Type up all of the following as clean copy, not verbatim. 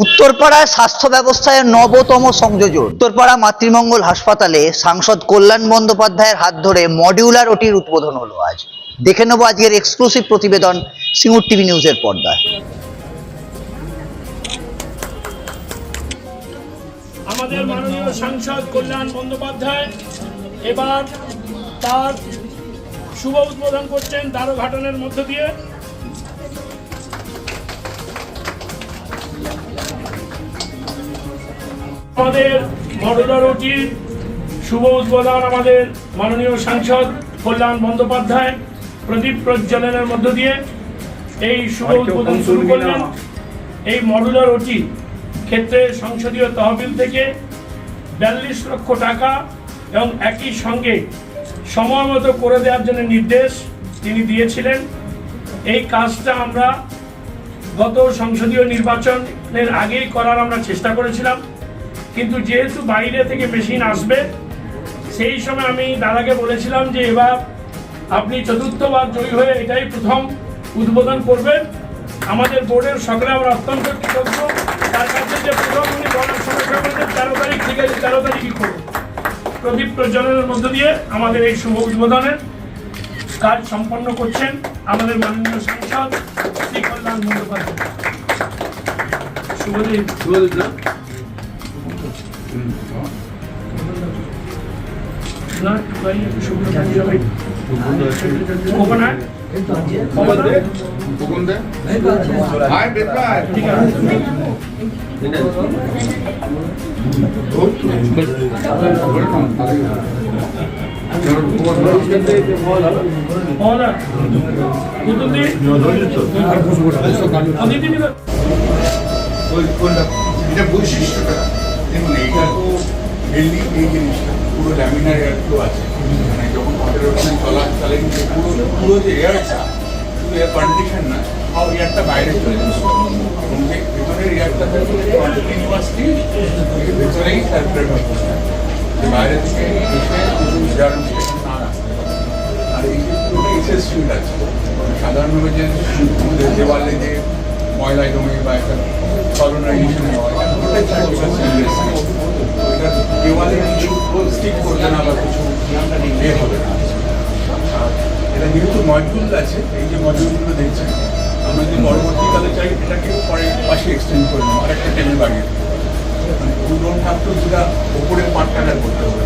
উত্তরপাড়ায় স্বাস্থ্য ব্যবস্থায় নবতম সংযোজন। উত্তরপাড়া মাতৃমঙ্গল হাসপাতালে সাংসদ কল্যাণ বন্দ্যোপাধ্যায়ের হাত ধরে মডিউলার ওটির উদ্বোধন হলো আজ। দেখে নেব আজকের এক্সক্লুসিভ প্রতিবেদন সিঙ্গুর টিভি নিউজের পর্দায়। আমাদের মাননীয় সাংসদ কল্যাণ বন্দ্যোপাধ্যায় এবার তার শুভ উদ্বোধন করছেন দ্বারঘাটনের মধ্য দিয়ে। আমাদের মডুলার ওটির শুভ উদ্বোধন আমাদের মাননীয় সাংসদ কল্যাণ বন্দ্যোপাধ্যায় প্রদীপ প্রজ্বলনের মধ্য দিয়ে এই শুভ উদ্বোধন শুরু করলেন। এই মডুলার ওটি ক্ষেত্রে সংসদীয় তহবিল থেকে 42 লক্ষ টাকা এবং একই সঙ্গে সময় মতো করে দেওয়ার জন্য নির্দেশ তিনি দিয়েছিলেন। এই কাজটা আমরা গত সংসদীয় নির্বাচনের আগেই করার আমরা চেষ্টা করেছিলাম, কিন্তু যেহেতু বাইরে থেকে মেশিন আসবে সেই সময় আমি দাদাকে বলেছিলাম যে এবার আপনি চতুর্থবার জয়ী হয়ে এটাই প্রথম উদ্বোধন করবেন। আমাদের বোর্ডের সকলে আমরা অত্যন্ত কৃতজ্ঞ তার কাছে যে প্রথম উনি বলার সমস্যা বলছেন 13 তারিখ ঠিক আছে, 13 তারিখই করুন। প্রদীপ প্রজ্বলনের মধ্য দিয়ে আমাদের এই শুভ উদ্বোধনের কাজ সম্পন্ন করছেন আমাদের মাননীয় সাংসদ শ্রী কল্যাণ বন্দ্যোপাধ্যায়। শুভদিন। বৈশিষ্ট্যটা দেখুন, এইটা তো মেনলি এই জিনিসটা পুরো ল্যামিনার এয়ার ফ্লো আছে, মানে যখন ওয়াটার ওখানে চলাচলে কিন্তু পুরো যে এয়ারটা শুধু এয়ার কন্ডিশন না, সব এয়ারটা বাইরে চলে যাচ্ছে এবং যে ভেতরের এয়ারটা কন্টিনিউয়াসলি ভেতরেই সার্কুলেট হচ্ছে, বাইরে থেকে এসে এয়ার না আসতে পারে। আর এই যে পুরোটা এসএস শিল্ড আছে, সাধারণভাবে যে আমাদের দেওয়ালে যে ময়লা জমে বা একটা কলোনাইজেশন হয় এটা দেওয়ালে কিছু স্টিক করবে না বা কিছু বের হবে না। এটা যেহেতু মডিউল আছে, এই যে মডিউলগুলো দেখছেন, আমরা যদি পরবর্তীকালে চাই এটাকে পরে পাশে এক্সটেন্ড করে নেবো, আরেকটা টেবিল বাড়িয়ে মানে উই ডোন্ট হ্যাভ টু যেটা ওপরের পার্টটা করতে হবে,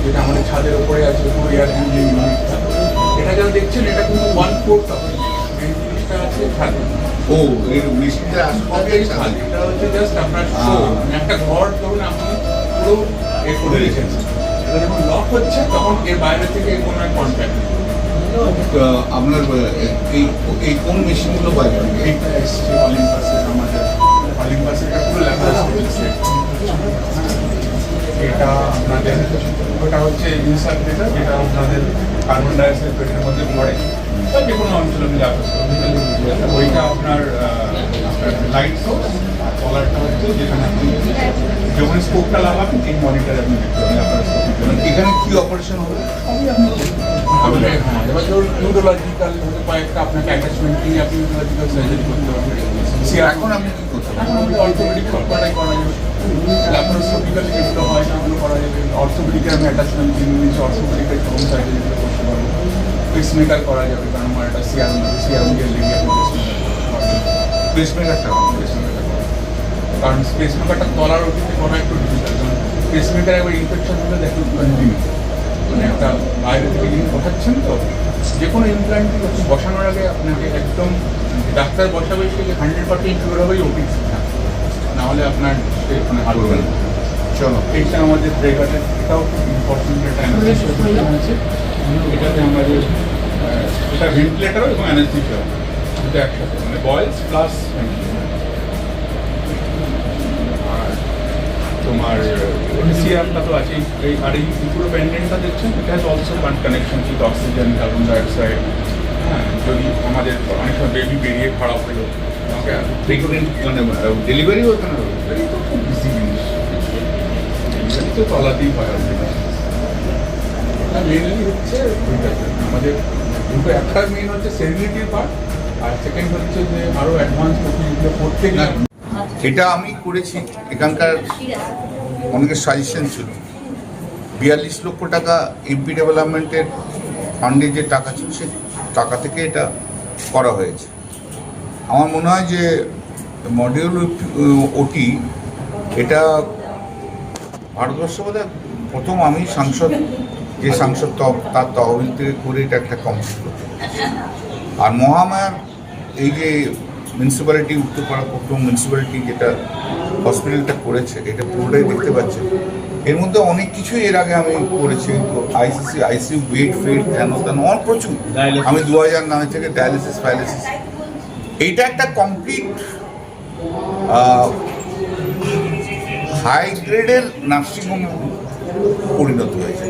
যেটা আমাদের ছাদের ওপরে আছে পুরো এয়ার হ্যান্ডলিং ইউনিটটা, এটা যারা দেখছেন এটা কিন্তু 1/4 হবে, এই জিনিসটা আছে খালি। ও এর মেশিনটা আসবে খালি, এটা হচ্ছে জাস্ট আপনার একটা ঘর ধরুন আপনি পুরো এ করে রেখেছেন, এটা যখন লক হচ্ছে তখন এর বাইরে থেকে কোনো এক কন্ট্যাক্ট আপনার এই কোন মেশিনগুলো পাইবেন? এইটা এসছে অলিম্পাসের, আমাদের অলিম্পাসের এটা পুরো ল্যাপটপ, এটা আপনাদের ওটা হচ্ছে ইনসার্কুলেটর, যেটা আপনাদের কার্বন ডাইঅক্সাইড পেটের মধ্যে পড়ে বা যে কোনো অঞ্চলে ওইটা আপনার লাইট সোর্স, আর কলারটা হচ্ছে যেখানে আপনি যখন স্কোপটা লাগাবেন এই মনিটরে আপনি দেখতে পাবেন আপনার স্কোপ। এখানে কি অপারেশন হবে? হ্যাঁ, এবার ধরুন নিউরোলজিক্যাল হতে কয়েকটা আপনাকে অ্যাটাচমেন্ট নিয়ে আপনি নিউরোলজিক্যাল সার্জারি করতে পারবেন। এখন আপনি কি করতে এখন অর্থোপেডিক সবকটাই করা যাবে, ল্যাপারোস্কোপিক্যালি যেগুলো হয় সেগুলো করা যাবে, অর্থোপেডিকের আমি অ্যাটাচমেন্ট কিনে নিয়েছি, অর্থোপেডিকের চরম সার্জারিগুলো করতে পারবো, পেসমেকার করা যাবে, কারণ আমার একটা সিআরএম দিয়ে লেগে পেসমেকারটা কারণ পেসমেকারটা তলার ওটিতে করা একটু ডিফিকাল্ট, কারণ পেসমেকার একবার ইনফেকশন হলে দেখো কন্টিনিউ, মানে একটা বাইরে থেকে জিনিস বসাচ্ছেন, তো যে কোনো ইমপ্ল্যান্ট বসানোর আগে আপনাকে একদম ডাক্তার বসাবে সে 100% শিওর হবেই ওটি নাহলে আপনার সে মানে হারবে না। চলো, এইটা আমাদের ব্রেকারের, এটাও খুব ইম্পর্টেন্ট একটা অ্যানালাইসিস আছে, এটাতে আমাদের এটা ভেন্টিলেটারও এবং অ্যানাস্থেসিয়াও দুটো একসাথে, মানে বয়েলস প্লাস আর তোমার সিআরটা তো আছে, এই আর এই পুরো প্যান্ডেন্টটা দেখছেন, এটা has also connection with oxygen, carbon dioxide. হ্যাঁ, যদি আমাদের অনেক সময় বেবি বেরিয়ে খারাপ হলো, মানে ডেলিভারিও এখানে হবে? এই তো খুব ইজি জিনিস, ডেলিভারি তো তলাতেই হয় মেনলি হচ্ছে ওইটাতে আমাদের দুটো, একটা মেন হচ্ছে সেরিনিটির পার্ট, আর সেকেন্ড হচ্ছে যে আরও অ্যাডভান্স প্রতিযোগিতা করতে গেলে এটা আমি করেছি, এখানকার অনেকের সাজেশন ছিল। 42 লক্ষ টাকা এমপি ডেভেলপমেন্টের ফান্ডে যে টাকা ছিল সে টাকা থেকে এটা করা হয়েছে। আমার মনে হয় যে মডিউল ওটি এটা ভারতবর্ষে বোধহয় প্রথম আমি সাংসদ, যে সাংসদ তার তহবিল থেকে করে এটা একটা কমপ্লিট করতে। আর মহামায়ার এই যে মিউনিসিপ্যালিটি, উত্তরপাড়া প্রথম মিউনিসিপ্যালিটি যেটা হসপিটালটা করেছে, এটা পুরোটাই দেখতে পাচ্ছেন। এর মধ্যে অনেক কিছুই এর আগে আমি করেছি, আইসিইউ বেড ফেড তেন অনেক প্রচুর। আমি 2009 থেকে ডায়ালিসিস ফায়ালিসিস, এইটা একটা কমপ্লিট হাই গ্রেডের নার্সিংহোম পরিণত হয়েছে।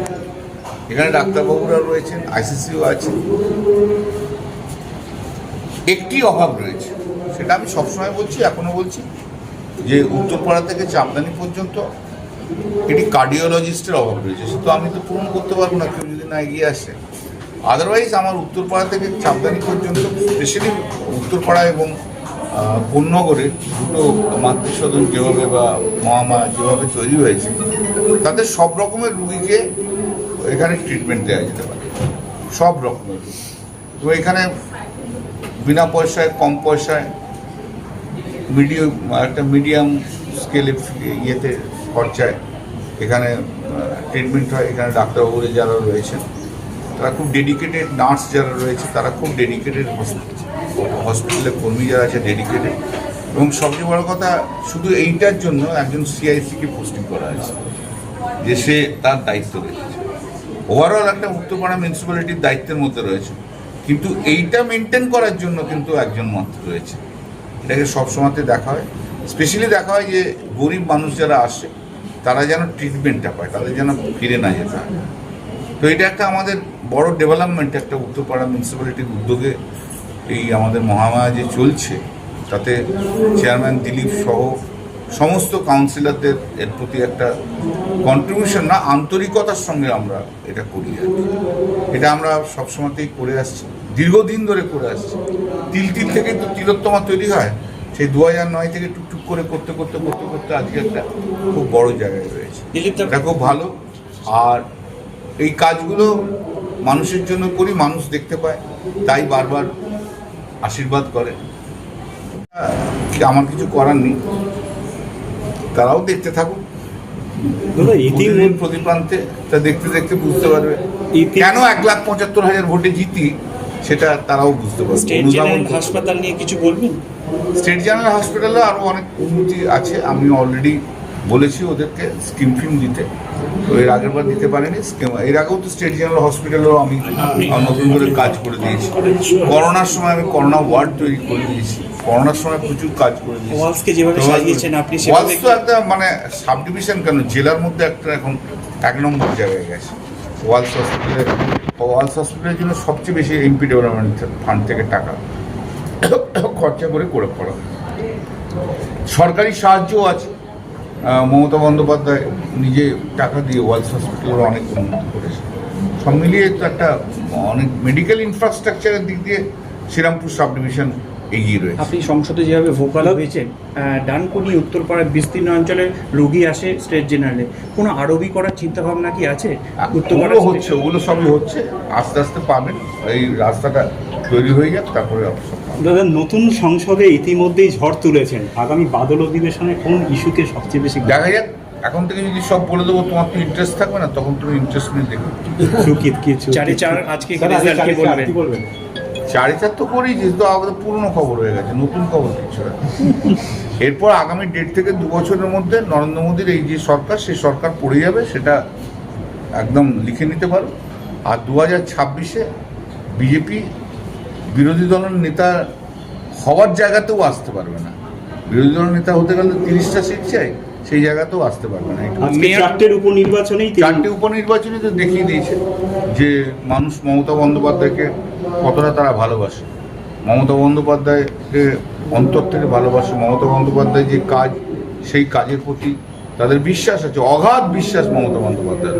এখানে ডাক্তারবাবুরা রয়েছেন, আইসিসিও আছে। একটি অভাব রয়েছে, সেটা আমি সবসময় বলছি, এখনো বলছি, যে উত্তরপাড়া থেকে চাপদানি পর্যন্ত এটি কার্ডিওলজিস্টের অভাব রয়েছে। সে তো আমি তো পূরণ করতে পারবো না, কেউ যদি না এগিয়ে আসে। আদারওয়াইজ আমার উত্তরপাড়া থেকে চাপদানি পর্যন্ত, স্পেশালি উত্তরপাড়া এবং কোন্নগরে দুটো মাতৃসদন যেভাবে বা মহামায়া যেভাবে তৈরি হয়েছে, তাতে সব রকমের রুগীকে এখানে ট্রিটমেন্ট দেওয়া যেতে পারে, সব রকমের রুগী। তো এখানে বিনা পয়সায়, কম পয়সায়, মিডিয়াম স্কেলে ইয়েতে খরচায় এখানে ট্রিটমেন্ট হয়। এখানে ডাক্তারবাবুরা যারা রয়েছেন তারা খুব ডেডিকেটেড, নার্স যারা রয়েছে তারা খুব ডেডিকেটেড, হসপিটালের কর্মী যারা আছে ডেডিকেটেড। এবং সবচেয়ে বড় কথা, শুধু এইটার জন্য একজন সিআইসিকে পোস্টিং করা আছে, যে সে তার দায়িত্ব রেখেছে। ওভারঅল একটা উত্তরপাড়া মিউনিসিপ্যালিটির দায়িত্বের মধ্যে রয়েছে, কিন্তু এইটা মেনটেন করার জন্য কিন্তু একজন মাত্র রয়েছে। এটাকে সবসময়তে দেখা হয়, স্পেশালি দেখা হয় যে গরিব মানুষ যারা আসে তারা যেন ট্রিটমেন্টটা পায়, তাদের যেন ফিরে না যেতে হয়। তো এটা একটা আমাদের বড় ডেভেলপমেন্ট, একটা উত্তরপাড়া মিউনিসিপ্যালিটির উদ্যোগে এই আমাদের মহামায়া যে চলছে, তাতে চেয়ারম্যান দিলীপ সহ সমস্ত কাউন্সিলরদের এর প্রতি একটা কন্ট্রিবিউশন না, আন্তরিকতার সঙ্গে আমরা এটা করি আর কি। এটা আমরা সবসময়তেই করে আসছি, দীর্ঘদিন ধরে করে আসছি। তিল থেকে তো তিলোত্তমা তৈরি হয়, সেই 2009 থেকে টুকটুক করে করতে করতে করতে করতে আজকে একটা খুব বড় জায়গায় রয়েছে। এটা খুব ভালো। আর এই কাজগুলো মানুষের জন্য করি, মানুষ দেখতে পায়, তাই বারবার আশীর্বাদ করে। আমার কিছু করার নেই, তারাও দেখতে থাকুক প্রতি প্রান্তে, তা দেখতে দেখতে বুঝতে পারবে কেন 1,75,000 ভোটে জিতি, সেটা তারাও বুঝতে পারবে। স্টেট জেনারেল হাসপাতাল নিয়ে কিছু বলবেন? স্টেট জেনারেল হসপিটালে আরও অনেক উন্নতি আছে, আমি অলরেডি বলেছি ওদেরকে স্কিম ফিম দিতে। তো এর আগের বার দিতে পারেনি স্কিম, এর আগেও তো স্টেট জেনারেল হসপিটালেও আমি নতুন করে কাজ করে দিয়েছি। করোনার সময় আমি করোনা ওয়ার্ড তৈরি করে দিয়েছি, করোনার সময় প্রচুর কাজ করে দিয়েছি। ওয়ালসকে যেভাবে সাজিয়েছেন আপনি, ওয়ালস তো একটা মানে সাব ডিভিশন কেন, জেলার মধ্যে একটা এখন 1 নম্বর জায়গায় গেছে ওয়ালস হসপিটালের। ওয়ালস হসপিটালের জন্য সবচেয়ে বেশি এমপি ডেভেলপমেন্ট ফান্ড থেকে টাকা খরচা করে করা। সরকারি সাহায্যও আছে, মমতা বন্দ্যোপাধ্যায় নিজে টাকা দিয়ে ওয়ালস হসপিটালের অনেক উন্নতি করেছে। সব মিলিয়ে তো একটা অনেক মেডিকেল ইনফ্রাস্ট্রাকচারের দিক দিয়ে শ্রীরামপুর সাব ডিভিশন এগিয়ে রয়েছে। আপনি সংসদে যেভাবে ভোকাল হয়েছেন, ডানকুনি উত্তরপাড়ার বিস্তীর্ণ অঞ্চলের রোগী আসে স্টেট জেনারেলে, কোনো আরবি করার চিন্তা ভাবনা কি আছে? উত্তরপাড়া হচ্ছে, ওগুলো সবই হচ্ছে, আস্তে আস্তে পাবেন। এই রাস্তাটা তৈরি হয়ে যাক, তারপরে দাদা নতুন সংসদে ইতিমধ্যেই ঝড় তুলেছেন, আগামী বাদল অধিবেশনে কোন ইস্যুকে সবচেয়ে বেশি দেখা যাক। এখন থেকে যদি সব বলে দেবো, তোমার তো ইন্টারেস্ট থাকবে না, তখন তুমি ইন্টারেস্ট নিয়ে দেখো। চারে চার আজকে কি বলবেন? 4-4 তো করেই, যেহেতু আমাদের পুরনো খবর হয়ে গেছে, নতুন খবর কিছু না। এরপর আগামী 1.5 থেকে 2 বছরের মধ্যে নরেন্দ্র মোদীর এই যে সরকার, সেই সরকার পড়ে যাবে, সেটা একদম লিখে নিতে পারো। আর 2026-এ বিজেপি বিরোধী দলের নেতা হওয়ার জায়গাতেও আসতে পারবে না। বিরোধী দলের নেতা হতে গেলে 30টা সিট চাই, সেই জায়গাতেও আসতে পারবে না। 4টে উপনির্বাচনে তো দেখিয়ে দিয়েছে যে মানুষ মমতা বন্দ্যোপাধ্যায়কে কতটা তারা ভালোবাসে, মমতা বন্দ্যোপাধ্যায়কে অন্তর থেকে ভালোবাসে। মমতা বন্দ্যোপাধ্যায় যে কাজ, সেই কাজের প্রতি তাদের বিশ্বাস আছে, অগাধ বিশ্বাস মমতা বন্দ্যোপাধ্যায়।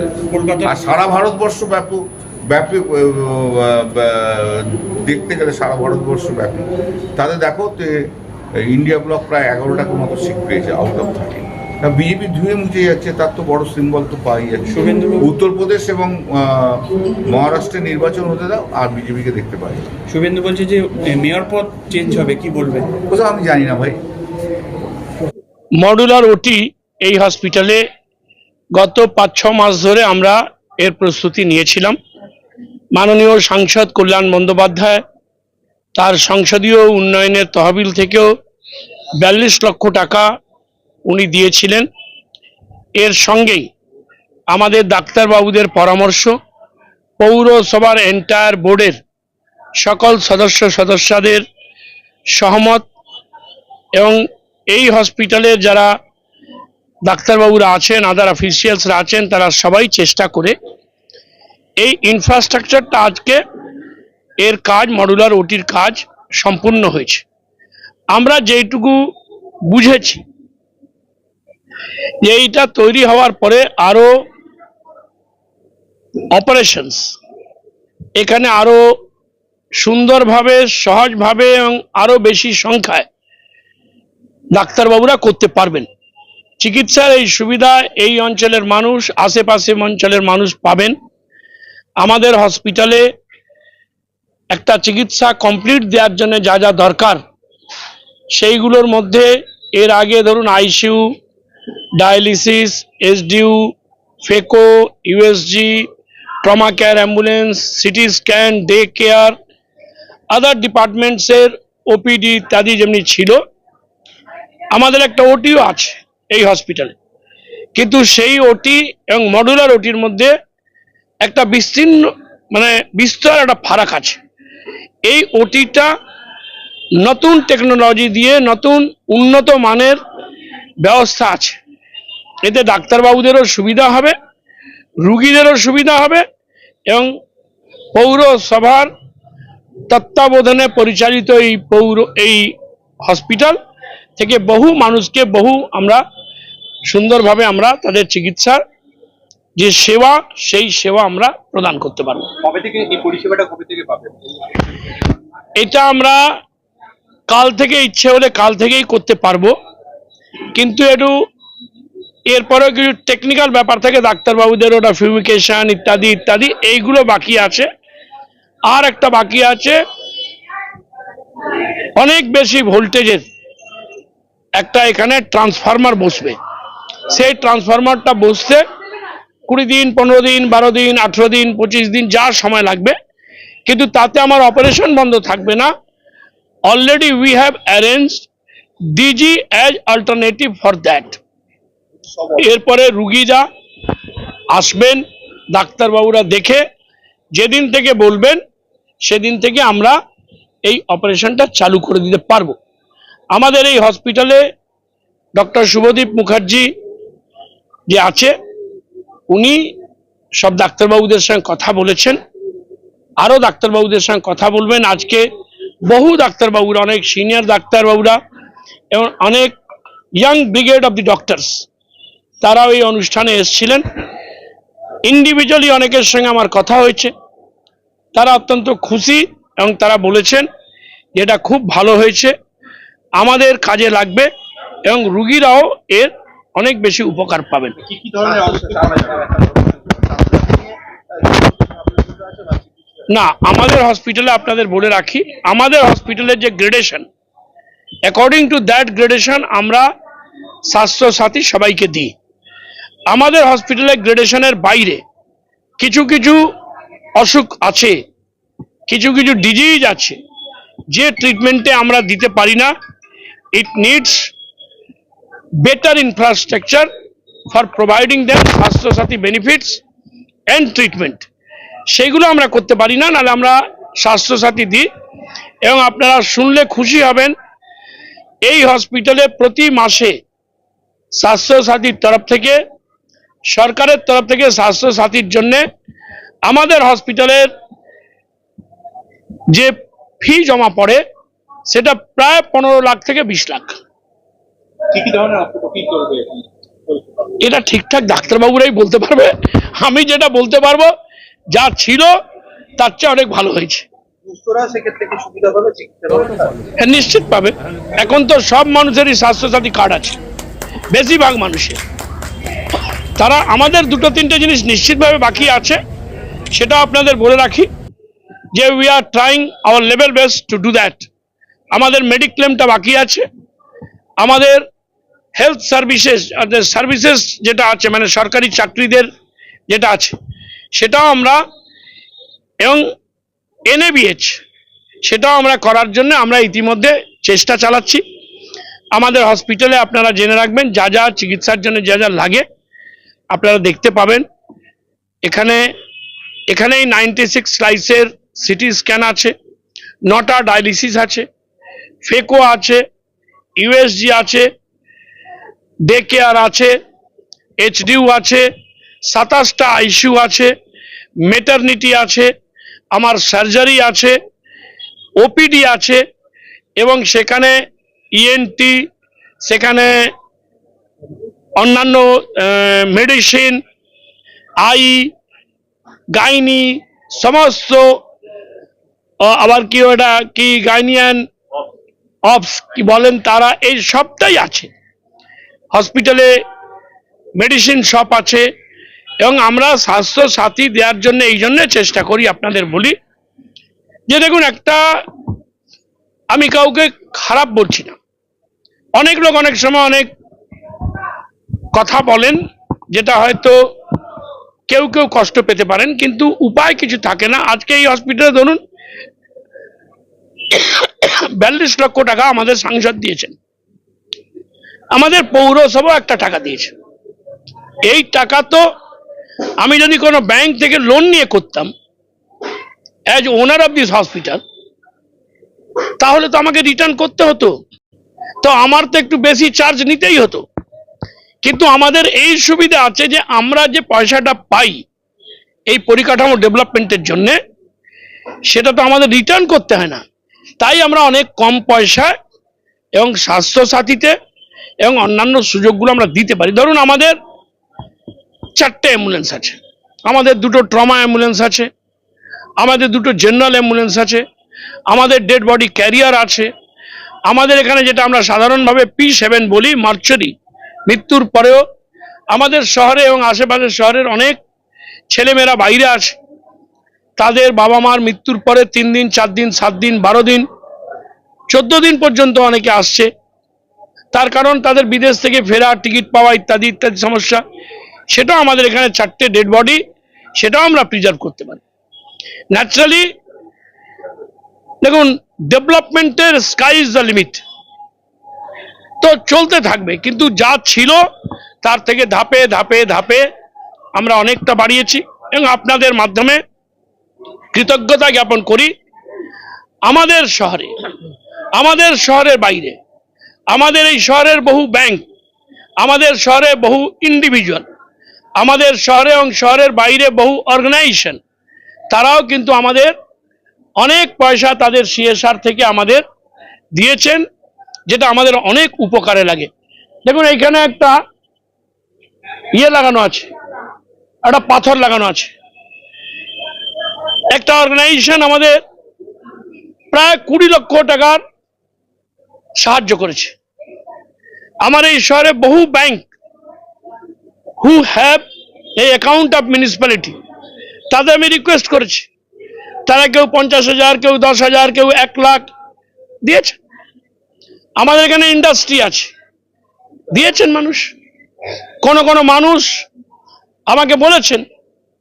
আর সারা ভারতবর্ষ ব্যাপী দেখতে গেলে সারা ভারতবর্ষ ব্যাপী, তাদের দেখো ইন্ডিয়া ব্লক প্রায় 11টার মতো সিট পেয়েছে আউট অফ 13। বিজেপি ধুয়ে মুছে যাচ্ছে, তার তো বড় সিম্বল তো পাই যাচ্ছে। উত্তরপ্রদেশ এবং মহারাষ্ট্রে নির্বাচন হতে দাও, আর বিজেপিকে দেখতে পাই। শুভেন্দু বলছে যে মেয়র পদ চেঞ্জ হবে, কি বলবেন? কোথাও আমি জানি না ভাই। মডুলার ওটি এই হসপিটালে গত 5-6 মাস ধরে আমরা এর প্রস্তুতি নিয়েছিলাম। মাননীয় সাংসদ কল্যাণ বন্দ্যোপাধ্যায় তার সংসদীয় উন্নয়নের তহবিল থেকেও 42 লক্ষ টাকা উনি দিয়েছিলেন। এর সঙ্গেই আমাদের ডাক্তারবাবুদের পরামর্শ, পৌরসভার এন্টায়ার বোর্ডের সকল সদস্যদের সহমত এবং এই হসপিটালের যারা ডাক্তারবাবুরা আছেন, আদার অফিসিয়ালসরা আছেন, তারা সবাই চেষ্টা করে এই ইনফ্রাস্ট্রাকচারটা আজকে এর কাজ, মডুলার ওটির কাজ সম্পূর্ণ হয়েছে। আমরা যেটুকু বুঝেছি যে এইটা তৈরি হওয়ার পরে আরো অপারেশনস এখানে আরো সুন্দরভাবে, সহজভাবে এবং আরো বেশি সংখ্যায় ডাক্তারবাবুরা করতে পারবেন। চিকিৎসার এই সুবিধা এই অঞ্চলের মানুষ, আশেপাশে অঞ্চলের মানুষ পাবেন। আমাদের হসপিটালে একটা চিকিৎসা কমপ্লিট দেওয়ার জন্য যা যা দরকার সেইগুলোর মধ্যে এর আগে ধরুন ICU, dialysis, SDU, phaco, USG, trauma care ambulance, CT scan, day care, other ডিপার্টমেন্টসের ওপিডি ইত্যাদি যেমনি ছিল, আমাদের একটা ওটিও আছে এই হসপিটালে। কিন্তু সেই ওটি এবং মডুলার ওটির মধ্যে একটা বিস্তর একটা ফারাক আছে। এই ওটিটা নতুন টেকনোলজি দিয়ে নতুন উন্নত মানের ব্যবস্থা আছে। এতে ডাক্তারবাবুদেরও সুবিধা হবে, রুগীদেরও সুবিধা হবে এবং পৌরসভার তত্ত্বাবধানে পরিচালিত এই হসপিটাল থেকে বহু মানুষকে আমরা সুন্দরভাবে আমরা তাদের চিকিৎসার যে সেবা, সেই সেবা আমরা প্রদান করতে পারবো। কবে থেকে এই পরিষেবাটা পাবে? এটা আমরা কাল থেকে, ইচ্ছে হলে কাল থেকেই করতে পারবো, কিন্তু একটু এরপরেও কিছু টেকনিক্যাল ব্যাপার থাকে, ডাক্তারবাবুদের ওটা ফিউমিকেশন ইত্যাদি এইগুলো বাকি আছে। আর একটা বাকি আছে, অনেক বেশি ভোল্টেজের একটা এখানে ট্রান্সফরমার বসবে। সেই ট্রান্সফরমারটা বসতে 20 দিন, 15 দিন, 12 দিন, 18 দিন, 25 দিন যা সময় লাগবে, কিন্তু তাতে আমার অপারেশন বন্ধ থাকবে না। Already we have arranged DG as alternative for that. এরপরে রুগীরা আসবেন, ডাক্তারবাবুরা দেখে যেদিন থেকে বলবেন সেদিন থেকে আমরা এই অপারেশনটা চালু করে দিতে পারবো। আমাদের এই হসপিটালে ডক্টর শুভদীপ মুখার্জি যে আছে, উনি সব ডাক্তারবাবুদের সঙ্গে কথা বলেছেন, আরো ডাক্তারবাবুদের সঙ্গে কথা বলবেন। আজকে বহু ডাক্তারবাবুরা, অনেক সিনিয়র ডাক্তারবাবুরা এবং অনেক young brigade of the doctors, তারাও এই অনুষ্ঠানে এসেছিলেন। ইন্ডিভিজুয়ালি অনেকের সঙ্গে আমার কথা হয়েছে, তারা অত্যন্ত খুশি এবং তারা বলেছেন যে এটা খুব ভালো হয়েছে, আমাদের কাজে লাগবে এবং রুগীরাও এর অনেক বেশি উপকার পাবেন। না, আমাদের হসপিটালে আপনাদের বলে রাখি, আমাদের হসপিটালের যে gradation, according to that gradation আমরা স্বাস্থ্যসাথী সবাইকে দিই। আমাদের হসপিটালের গ্রেডেশনের বাইরে কিছু কিছু অসুখ আছে, কিছু কিছু ডিজিজ আছে যে ট্রিটমেন্টে আমরা দিতে পারি না। It needs better infrastructure for providing them Swasthya Sathi benefits and treatment. সেইগুলো আমরা করতে পারি না, নাহলে আমরা স্বাস্থ্যসাথী দিই। এবং আপনারা শুনলে খুশি হবেন, এই হসপিটালে প্রতি মাসে স্বাস্থ্যসাথীর তরফ থেকে, সরকারের তরফ থেকে স্বাস্থ্যসাথীর জন্য আমাদের হসপিটালের যে ফি জমা পড়ে সেটা প্রায় 15 লাখ থেকে 20 লাখ। এটা ঠিকঠাক ডাক্তারবাবুরাই বলতে পারবে। আমি যেটা বলতে পারবো, যা ছিল তার চেয়ে অনেক ভালো হয়েছে। সুস্থরা সেক্ষেত্রে কি সুবিধা পাবে চিকিৎসা ব্যবস্থা? হ্যাঁ, নিশ্চিত পাবে। এখন তো সব মানুষেরই স্বাস্থ্যসাথী কার্ড আছে, বেশিরভাগ মানুষের। তারা আমাদের দুটো তিনটে জিনিস নিশ্চিতভাবে বাকি আছে, সেটা আপনাদের বলে রাখি যে we are trying hour level best to do that. আমাদের মেডিক্লেমটা বাকি আছে, আমাদের হেলথ সার্ভিসেস যেটা আছে মানে সরকারি চাকরিদের যেটা আছে সেটাও আমরা, এবং NABH সেটাও আমরা করার জন্য আমরা ইতিমধ্যে চেষ্টা চালাচ্ছি। আমাদের হসপিটালে আপনারা জেনে রাখবেন যা যা চিকিৎসার জন্য যা যা লাগে আপনারা দেখতে পাবেন। এখানেই 96 স্লাইসের সিটি স্ক্যান আছে, 9টা ডায়ালিসিস আছে, ফেকো আছে, USG আছে, ডে কেয়ার আছে, HDU আছে, 27টা ICU আছে, মেটারনিটি আছে, আমার সার্জারি আছে, OPD আছে, এবং সেখানে ENT, সেখানে অন্যান্য মেডিসিন, গাইনি সমস্ত, আবার কি ওটা কি গাইনিয়ান অপস কি বলেন তারা, এই সবটাই আছে হসপিটালে। মেডিসিন শপ আছে, এবং আমরা স্বাস্থ্য সাথী দেওয়ার জন্য এই জন্য চেষ্টা করি। আপনাদের বলি যে দেখুন, একটা আমি কাউকে খারাপ বলছি না, অনেক লোক অনেক সময় অনেক কথা বলেন যেটা হয়তো কেউ কেউ কষ্ট পেতে পারেন, কিন্তু উপায় কিছু থাকে না। আজকে এই হসপিটালে ধরুন 42 লক্ষ টাকা আমাদের সাংসদ দিয়েছেন, আমাদের পৌরসভা একটা টাকা দিয়েছে। এই টাকা তো আমি যদি কোনো ব্যাংক থেকে লোন নিয়ে করতাম as owner of this hospital, তাহলে তো আমাকে রিটার্ন করতে হতো, তো আমার তো একটু বেশি চার্জ নিতেই হতো। কিন্তু আমাদের এই সুবিধা আছে যে আমরা যে পয়সাটা পাই এই পরিকাঠামো ডেভেলপমেন্টের জন্য, সেটা তো আমাদের রিটার্ন করতে হয় না। তাই আমরা অনেক কম পয়সায় এবং স্বাস্থ্য সাথীতে এবং অন্যান্য সুযোগগুলো আমরা দিতে পারি। ধরুন আমাদের 4টে অ্যাম্বুলেন্স আছে, আমাদের 2টো ট্রমা অ্যাম্বুলেন্স আছে, আমাদের 2টো জেনারেল অ্যাম্বুলেন্স আছে, আমাদের ডেড বডি ক্যারিয়ার আছে, আমাদের এখানে যেটা আমরা সাধারণভাবে P7 বলি মার্চারি, মৃত্যুর পরেও আমাদের শহরে এবং আশেপাশের শহরের অনেক ছেলেমেয়েরা বাইরে আছে, তাদের বাবা মার মৃত্যুর পরে 3 দিন 4 দিন 7 দিন 12 দিন 14 দিন পর্যন্ত অনেকে আসছে। তার কারণ তাদের বিদেশ থেকে ফেরা, টিকিট পাওয়া ইত্যাদি ইত্যাদি সমস্যা। সেটাও আমাদের এখানে 4টে ডেড বডি, সেটাও আমরা প্রিজার্ভ করতে পারি। ন্যাচারালি দেখুন, ডেভেলপমেন্টের স্কাই ইজ দ্য লিমিট, তো চলতে থাকবে, কিন্তু যা ছিল তার থেকে ধাপে ধাপে ধাপে আমরা অনেকটা বাড়িয়েছি, এবং আপনাদের মাধ্যমে কৃতজ্ঞতা জ্ঞাপন করি। আমাদের শহরে, আমাদের শহরের বাইরে, আমাদের এই শহরের বহু ব্যাংক, আমাদের শহরে বহু ইন্ডিভিজুয়াল, আমাদের শহরে এবং শহরের বাইরে বহু অর্গানাইজেশন, তারাও কিন্তু আমাদের অনেক পয়সা তাদের CSR থেকে আমাদের দিয়েছেন, যেটা আমাদের অনেক উপকারে লাগে। দেখুন এইখানে একটা লাগানো আছে, একটা পাথর লাগানো আছে। একটা অর্গানাইজেশন আমাদের প্রায় 20 লক্ষ টাকার সাহায্য করেছে। আমার এই শহরে বহু bank who have a account of municipality, তাদের আমি রিকোয়েস্ট করেছি, তারা কেউ 50,000, কেউ 10,000, কেউ 1 লাখ দিয়েছে। আমাদের এখানে ইন্ডাস্ট্রি আছে, দিয়েছেন মানুষ। কোনো মানুষ আমাকে বলেছেন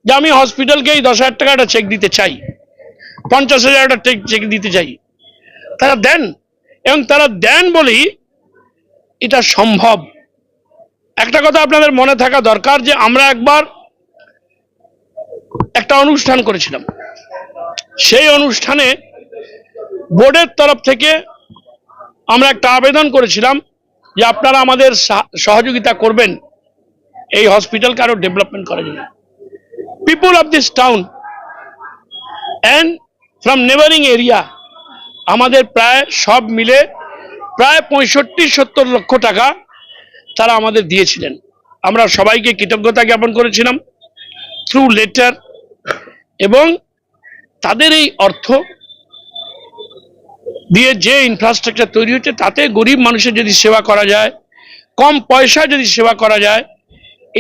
যে আমি হসপিটালকেই 10,000 টাকা একটা চেক দিতে চাই, 50,000 একটা চেক দিতে চাই। তারা দেন, এবং তারা দেন বলেই এটা সম্ভব। একটা কথা আপনাদের মনে থাকা দরকার যে আমরা একবার একটা অনুষ্ঠান করেছিলাম, সেই অনুষ্ঠানে বোর্ডের তরফ থেকে আমরা একটা আবেদন করেছিলাম যে আপনারা আমাদের সহযোগিতা করবেন এই হসপিটালকে আরো ডেভেলপমেন্ট করার জন্য। People of this town and from neighbouring area আমাদের প্রায় সব মিলে প্রায় 65-70 লক্ষ টাকা তারা আমাদের দিয়েছিলেন। আমরা সবাইকে কৃতজ্ঞতা জ্ঞাপন করেছিলাম থ্রু লেটার, এবং তাদের এই অর্থ দিয়ে যে ইনফ্রাস্ট্রাকচার তৈরি হচ্ছে তাতে গরিব মানুষের যদি সেবা করা যায়, কম পয়সায় যদি সেবা করা যায়,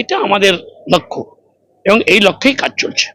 এটা আমাদের লক্ষ্য এবং এই লক্ষ্যেই কাজ চলছে।